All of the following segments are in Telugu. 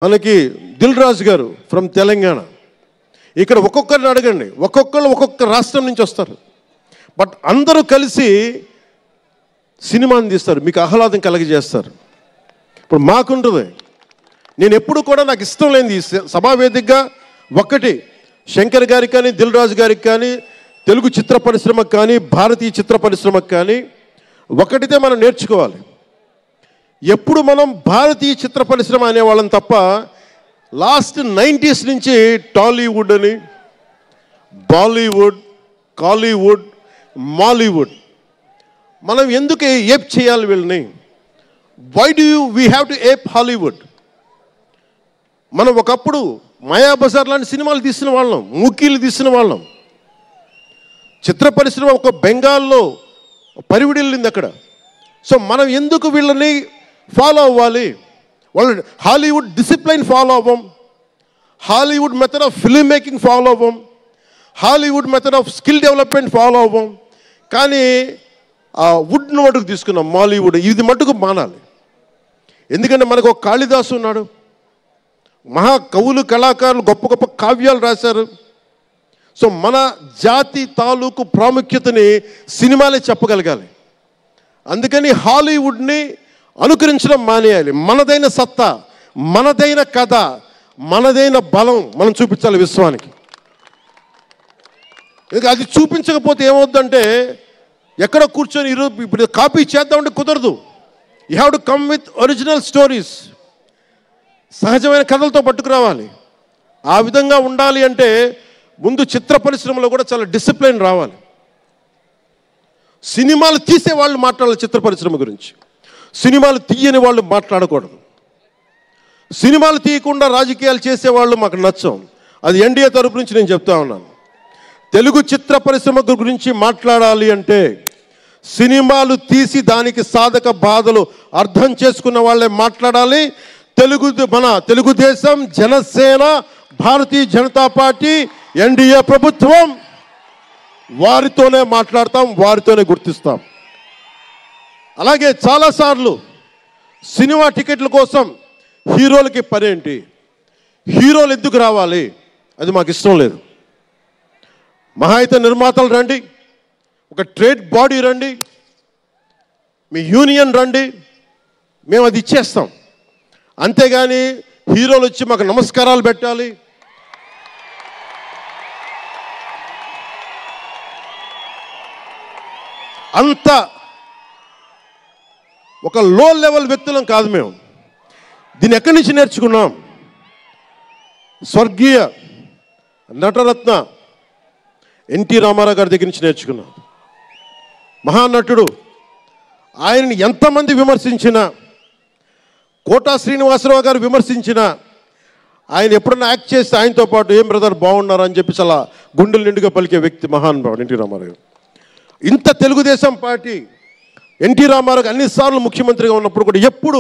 మనకి దిల్ రాజు గారు ఫ్రమ్ తెలంగాణ. ఇక్కడ ఒక్కొక్కరిని అడగండి, ఒక్కొక్కరు ఒక్కొక్క రాష్ట్రం నుంచి వస్తారు, బట్ అందరూ కలిసి సినిమాని తీస్తారు, మీకు ఆహ్లాదం కలిగజేస్తారు. ఇప్పుడు మాకుంటుంది, నేను ఎప్పుడు కూడా నాకు ఇష్టం లేనిది సభావేదికగా ఒక్కటి శంకర్ గారికి కానీ దిల్ రాజు గారికి కానీ తెలుగు చిత్ర పరిశ్రమకు కానీ భారతీయ చిత్ర పరిశ్రమకు కానీ ఒకటితే మనం నేర్చుకోవాలి. ఎప్పుడు మనం భారతీయ చిత్ర పరిశ్రమ అనేవాళ్ళం తప్ప లాస్ట్ 90s నుంచి టాలీవుడ్ అని, బాలీవుడ్, కాలీవుడ్, మాలీవుడ్ మనం ఎందుకు ఏప్ చేయాలి వీళ్ళని? Why do we have to ape Hollywood? మనం ఒకప్పుడు మాయాబజార్ లాంటి సినిమాలు తీసిన వాళ్ళం, మూకీలు తీసిన వాళ్ళం. చిత్ర పరిశ్రమ ఒక బెంగాల్లో పరివిడిల్లింది అక్కడ. సో మనం ఎందుకు వీళ్ళని ఫాలో అవ్వాలి? వాళ్ళు హాలీవుడ్ డిసిప్లైన్ ఫాలో అవ్వం, Hollywood method of film making follow అవ్వం, Hollywood method of skill development follow అవ్వం. కానీ ఆ వుడ్ను మటుకు తీసుకున్నాం, మాలీవుడ్. ఇది మటుకు మానాలి. ఎందుకంటే మనకు ఒక కాళిదాసు ఉన్నాడు, మహా కవులు కళాకారులు గొప్ప గొప్ప కావ్యాలు రాశారు. సో మన జాతి తాలూకు ప్రాముఖ్యతని సినిమాలే చెప్పగలగాలి. అందుకని హాలీవుడ్ని అనుకరించడం మానేయాలి. మనదైన సత్తా, మనదైన కథ, మనదైన బలం మనం చూపించాలి విశ్వానికి. అది చూపించకపోతే ఏమవుద్దంటే ఎక్కడ కూర్చొని ఈరోజు ఇప్పుడు కాపీ చేద్దామంటే కుదరదు. You have to come with original stories, సహజమైన కథలతో పట్టుకురావాలి. ఆ విధంగా ఉండాలి అంటే ముందు చిత్ర పరిశ్రమలో కూడా చాలా డిసిప్లిన్ రావాలి. సినిమాలు తీసే వాళ్ళు మాట్లాడాలి చిత్ర పరిశ్రమ గురించి, సినిమాలు తీయని వాళ్ళు మాట్లాడకూడదు. సినిమాలు తీయకుండా రాజకీయాలు చేసేవాళ్ళు మాకు నచ్చం. అది ఎన్డీఏ తరపు నుంచి నేను చెప్తా ఉన్నాను. తెలుగు చిత్ర పరిశ్రమ గురించి మాట్లాడాలి అంటే సినిమాలు తీసి దానికి సాధక బాధలు అర్థం చేసుకున్న వాళ్ళే మాట్లాడాలి. మన తెలుగుదేశం, జనసేన, భారతీయ జనతా పార్టీ, ఎన్డీఏ ప్రభుత్వం వారితోనే మాట్లాడతాం, వారితోనే గుర్తిస్తాం. అలాగే చాలాసార్లు సినిమా టికెట్ల కోసం హీరోలకి పనేంటి, హీరోలు ఎందుకు రావాలి, అది మాకు ఇష్టం లేదు. మహా అయితే నిర్మాతలు రండి, ఒక ట్రేడ్ బాడీ రండి, మీ యూనియన్ రండి, మేము అది ఇచ్చేస్తాం. అంతేగాని హీరోలు వచ్చి మాకు నమస్కారాలు పెట్టాలి, అంత ఒక లో లెవెల్ వ్యక్తులం కాదు మేము. దీన్ని ఎక్కడి నుంచి నేర్చుకున్నాం? స్వర్గీయ నటరత్న ఎన్టీ రామారావు గారి దగ్గర నుంచి నేర్చుకున్నాం. మహానటుడు, ఆయనని ఎంతమంది విమర్శించినా, కోటా శ్రీనివాసరావు గారు విమర్శించినా, ఆయన ఎప్పుడన్నా యాక్ట్ చేస్తే ఆయనతో పాటు ఏం బ్రదర్ బాగున్నారు అని చెప్పి చాలా గుండెలు నిండుగా పలికే వ్యక్తి మహానుభావుడు ఎన్టీ రామారావు గారు. ఇంత తెలుగుదేశం పార్టీ ఎన్టీ రామారావు అన్నిసార్లు ముఖ్యమంత్రిగా ఉన్నప్పుడు కూడా ఎప్పుడు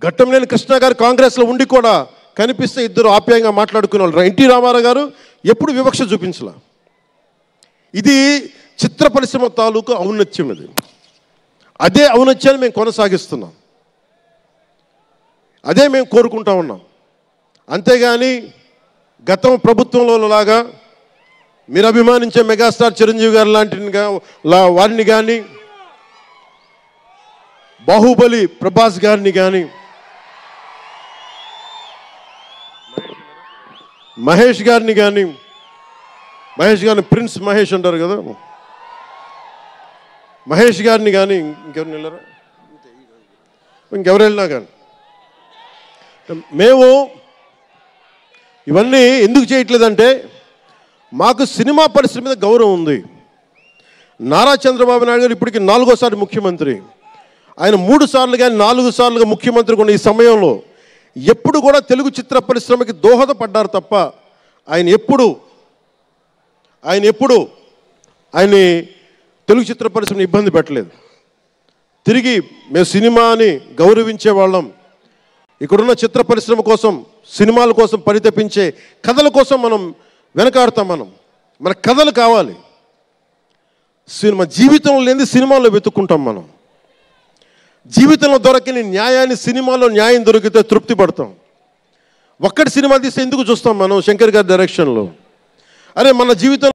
ఘట్టంలేని కృష్ణ గారు కాంగ్రెస్లో ఉండి కూడా కనిపిస్తే ఇద్దరు ఆప్యాయంగా మాట్లాడుకునే వాళ్ళు. ఎన్టీ రామారావు గారు ఎప్పుడు వివక్ష చూపించలే. ఇది చిత్ర పరిశ్రమ తాలూకు ఔన్నత్యం. ఇది అదే ఔన్నత్యాన్ని మేము కొనసాగిస్తున్నాం, అదే మేము కోరుకుంటా ఉన్నాం. అంతేగాని గతం ప్రభుత్వంలో లాగా మీరు అభిమానించే మెగాస్టార్ చిరంజీవి గారు లాంటి వారిని కానీ, బాహుబలి ప్రభాస్ గారిని కానీ, మహేష్ గారిని కానీ, ప్రిన్స్ మహేష్ అంటారు కదా, మహేష్ గారిని కానీ, ఇంకెవరిని వెళ్ళారా, ఇంకెవరు వెళ్ళినా కానీ మేము ఇవన్నీ ఎందుకు చేయట్లేదంటే మాకు సినిమా పరిశ్రమ మీద గౌరవం ఉంది. నారా చంద్రబాబు నాయుడు గారు ఇప్పటికి 4వ ముఖ్యమంత్రి. ఆయన 3 సార్లు కానీ 4 సార్లుగా ముఖ్యమంత్రి ఉన్న ఈ సమయంలో ఎప్పుడు కూడా తెలుగు చిత్ర పరిశ్రమకి దోహదపడ్డారు తప్ప ఆయన ఎప్పుడు తెలుగు చిత్ర పరిశ్రమని ఇబ్బంది పెట్టలేదు. తిరిగి మేము సినిమాని గౌరవించే వాళ్ళం. ఇక్కడున్న చిత్ర పరిశ్రమ కోసం, సినిమాల కోసం పరితపించే కథల కోసం మనం వెనకాడతాం. మన కథలు కావాలి. సినిమా జీవితంలో లేని సినిమాల్లో వెతుక్కుంటాం మనం. జీవితంలో దొరకని న్యాయాన్ని సినిమాలో న్యాయం దొరికితే తృప్తి పడతాం. ఒక్కటి సినిమా తీస్తే ఎందుకు చూస్తాం మనం శంకర్ గారి డైరెక్షన్లో? అరే మన జీవితం